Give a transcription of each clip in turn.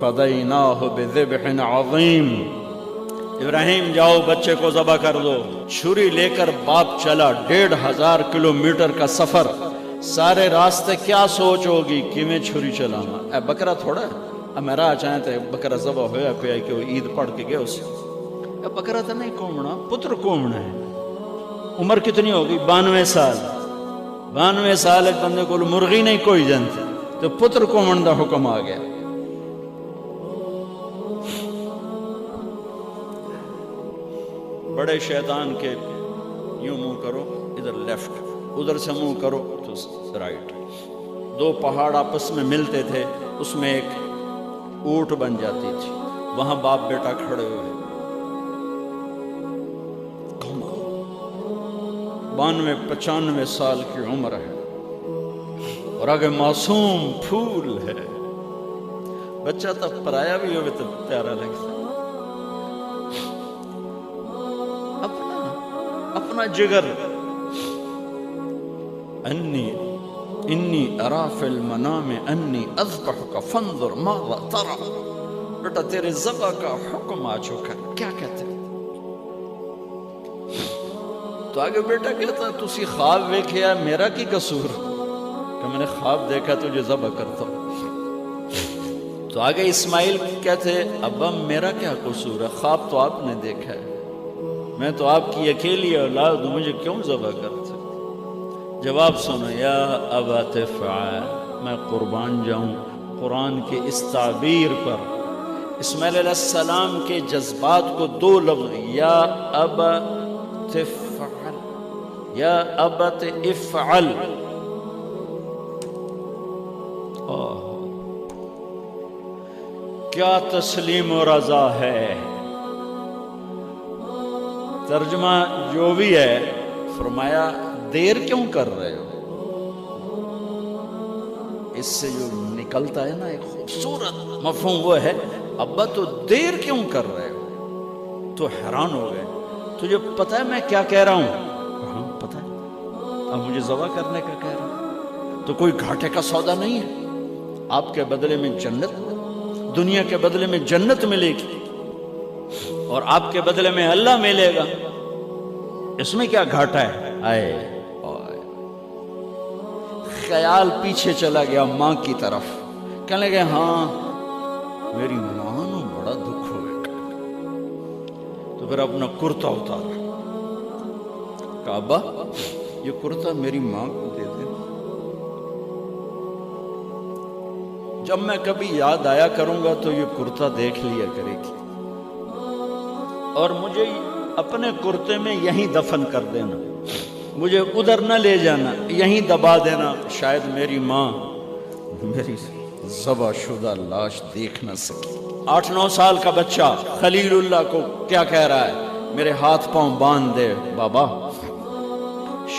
فدیناہ بذبح عظیم، ابراہیم جاؤ بچے کو ذبح کر دو۔ چھری لے کر باپ چلا 1500 کلومیٹر کا سفر، سارے راستے کیا سوچ ہوگی کہ میں چھری چلانا، اے بکرا تھوڑا ہے، میرا چاہیں تے بکرا ذبح ہویا پہ کہ وہ عید پڑھ کے گئے اسے، اے بکرا تو نہیں کومنا، پتر کومنا ہے۔ عمر کتنی ہوگی؟ 92 سال۔ 92 سال ایک بندے کو مرغی نہیں کوئی جانتے، تو پتر کومن دا حکم آ گیا۔ بڑے شیطان کے یوں منہ کرو ادھر لیفٹ، ادھر سے منہ کرو تو رائٹ۔ دو پہاڑ آپس میں ملتے تھے، اس میں ایک اونٹ بن جاتی تھی، وہاں باپ بیٹا کھڑے ہوئے، 92-95 سال کی عمر ہے، اور آگے معصوم پھول ہے۔ بچہ تب پرایا بھی ہوئے تو پیارا لگتا، اپنا جگر۔ انی ارا فی المنام انی اذبحک فانظر ماذا تری، بیٹا تیرے ذبح کا حکم آ چکا، کیا کہتے ہیں؟ تو آگے بیٹا کہتا ہے تسی خواب دیکھیا، میرا کی قصور کہ میں نے خواب دیکھا تجھے ذبح کرتا ہوں۔ تو آگے اسماعیل کہتے ابا میرا کیا قصور ہے، خواب تو آپ نے دیکھا ہے، میں تو آپ کی اکیلی اولاد ہوں، مجھے کیوں ذبح کرتے؟ جواب سنو، یا ابا تفعل، میں قربان جاؤں قرآن کے اس تعبیر پر۔ اسماعیل علیہ السلام کے جذبات کو دو لفظ، یا ابا تفعل، یا ابت افعل، کیا تسلیم و رضا ہے۔ ترجمہ جو بھی ہے، فرمایا دیر کیوں کر رہے ہو؟ اس سے جو نکلتا ہے نا ایک خوبصورت مفہوم وہ ہے، ابا تو دیر کیوں کر رہے ہو؟ تو حیران ہو گئے، تجھے پتہ ہے میں کیا کہہ رہا ہوں؟ ہاں پتہ ہے، اب مجھے ذبح کرنے کا کہہ رہا ہوں، تو کوئی گھاٹے کا سودا نہیں ہے، آپ کے بدلے میں جنت، دنیا کے بدلے میں جنت ملے گی، اور آپ کے بدلے میں اللہ ملے گا، اس میں کیا گھاٹا ہے؟ آئے خیال پیچھے چلا گیا ماں کی طرف، کہنے لگے ہاں میری ماں نو بڑا دکھ ہوئے گا۔ تو پھر اپنا کرتا اتارا، کہا ابا یہ کرتا میری ماں کو دے دے، جب میں کبھی یاد آیا کروں گا تو یہ کرتا دیکھ لیا کرے گی، اور مجھے اپنے کرتے میں یہیں دفن کر دینا، مجھے ادھر نہ لے جانا، یہیں دبا دینا، شاید میری ماں میری ذبح شدہ لاش دیکھ نہ سکی۔ 8-9 سال کا بچہ خلیل اللہ کو کیا کہہ رہا ہے؟ میرے ہاتھ پاؤں باندھ دے بابا،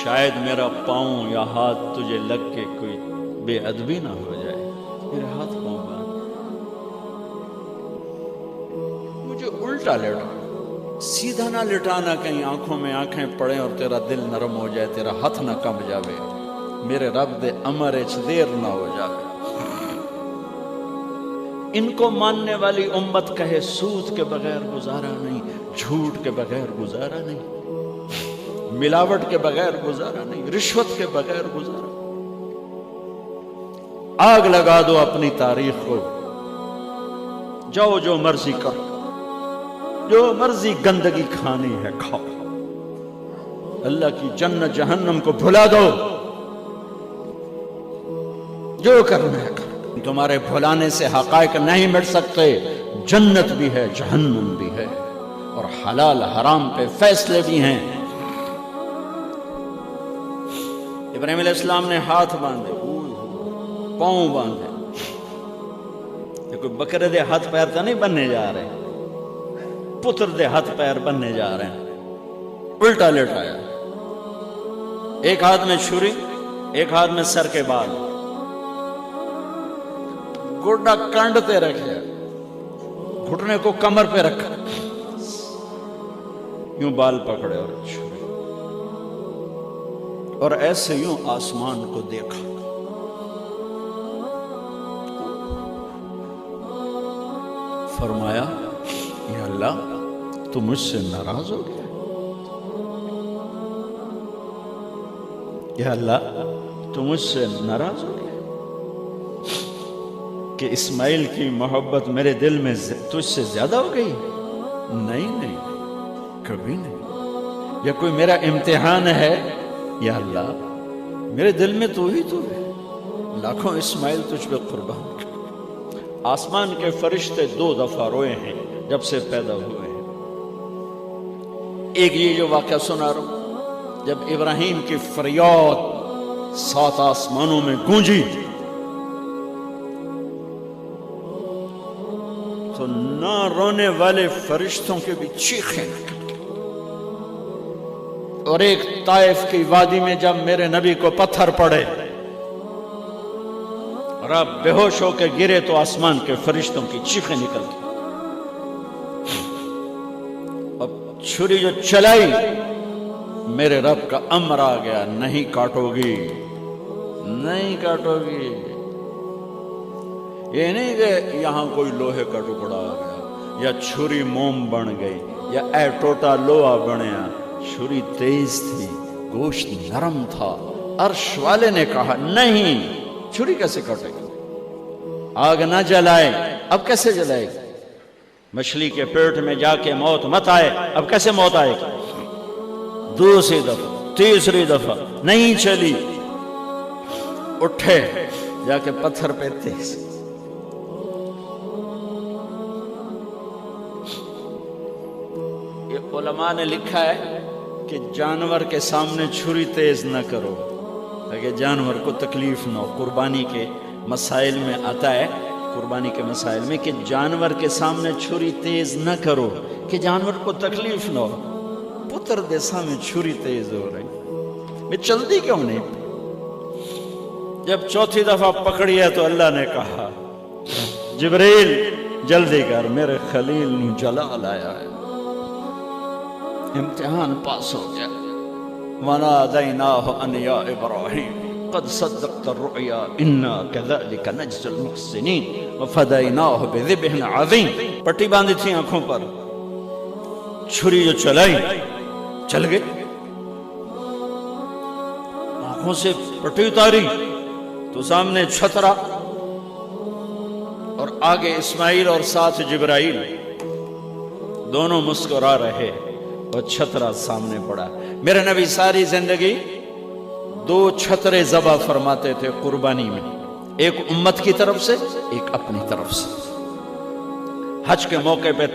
شاید میرا پاؤں یا ہاتھ تجھے لگ کے کوئی بے ادبی نہ ہو جائے، میرے ہاتھ پاؤں باندھ، مجھے الٹا لیٹا، سیدھا نہ لٹانا، کہیں آنکھوں میں آنکھیں پڑیں اور تیرا دل نرم ہو جائے، تیرا ہاتھ نہ کمب جاوے، میرے رب دے امر اچ دیر نہ ہو جاوے۔ ان کو ماننے والی امت کہے سود کے بغیر گزارا نہیں، جھوٹ کے بغیر گزارا نہیں، ملاوٹ کے بغیر گزارا نہیں، رشوت کے بغیر گزارا۔ آگ لگا دو اپنی تاریخ کو، جاؤ جو مرضی کرو، جو مرضی گندگی کھانی ہے کھاؤ، اللہ کی جنت جہنم کو بھلا دو، جو کرنا ہے کرو، تمہارے بھلانے سے حقائق نہیں مٹ سکتے، جنت بھی ہے جہنم بھی ہے، اور حلال حرام پہ فیصلے بھی ہیں۔ ابراہیم علیہ السلام نے ہاتھ باندھے، پاؤں باندھے، یہ کوئی بکرے دے ہاتھ پیر تو نہیں بننے جا رہے، پتر دے ہاتھ پیر بننے جا رہے ہیں۔ الٹا لٹایا، ایک ہاتھ میں چھری، ایک ہاتھ میں سر کے بال، گوڈا کنڈ تے رکھے، گھٹنے کو کمر پہ رکھا، یوں بال پکڑے اور چھری، اور ایسے یوں آسمان کو دیکھا، فرمایا یا اللہ تو مجھ سے ناراض ہو گیا؟ یا اللہ تو مجھ سے ناراض ہو گیا کہ اسماعیل کی محبت میرے دل میں تجھ سے زیادہ ہو گئی؟ نہیں، کبھی نہیں۔ یا کوئی میرا امتحان ہے؟ یا اللہ میرے دل میں تو ہی تو ہے، لاکھوں اسماعیل تجھ پہ قربان کر۔ آسمان کے فرشتے 2 دفعہ روئے ہیں جب سے پیدا ہوئے ہیں۔ ایک یہ جو واقعہ سنا رہا ہوں، جب ابراہیم کی فریاد 7 آسمانوں میں گونجی تو نہ رونے والے فرشتوں کے بھی چیخیں نکل گئی۔ اور ایک طائف کی وادی میں جب میرے نبی کو پتھر پڑے اور آپ بے ہوش ہو کے گرے تو آسمان کے فرشتوں کی چیخیں نکل گئی۔ اب چھری جو چلائی میرے رب کا امر آ گیا، نہیں کاٹو گی، نہیں کاٹو گی۔ یہ نہیں کہ یہاں کوئی لوہے کا ٹکڑا آ گیا یا چھری موم بن گئی یا اے ٹوٹا لوہا بنیا۔ چھری تیز تھی، گوشت نرم تھا۔ عرش والے نے کہا نہیں، چھری کیسے کٹے گی؟ آگ نہ جلائے، اب کیسے جلائے گی؟ مچھلی کے پیٹ میں جا کے موت مت آئے، اب کیسے موت آئے گی؟ دوسری دفعہ، تیسری دفعہ نہیں چلی، اٹھے جا کے پتھر پہ تیز۔ یہ علماء نے لکھا ہے کہ جانور کے سامنے چھری تیز نہ کرو تاکہ جانور کو تکلیف نہ ہو۔ قربانی کے مسائل میں آتا ہے، قربانی کے مسائل میں کہ جانور کے سامنے چھری تیز نہ کرو کہ جانور کو تکلیف نہ ہو۔ پتر دے سامنے چھری تیز ہو رہی، میں چلتی کیوں نہیں؟ جب 4تھی دفعہ پکڑی ہے تو اللہ نے کہا جبریل جلدی کر، میرے خلیل نے جلال آیا ہے، امتحان پاس ہو گیا۔ وَنَادَيْنَاهُ أَنْ يَا إِبْرَاهِيمُ قَدْ صَدَّقْتَ الرُّؤْيَا إِنَّا كَذَلِكَ نَجْزِي الْمُحْسِنِينَ وَفَدَيْنَاهُ بِذِبْحٍ عَظِيمٍ۔ پٹی باندھی تھی آنکھوں پر، چھری جو چلائی چل گئی، آنکھوں سے پٹی اتاری تو سامنے چھترا اور آگے اسماعیل اور ساتھ جبرائیل، دونوں مسکرا رہے اور چھترا سامنے پڑا۔ میرے نبی ساری زندگی 2 چھترے ذبح فرماتے تھے قربانی میں، ایک امت کی طرف سے، ایک اپنی طرف سے۔ حج کے موقع پہ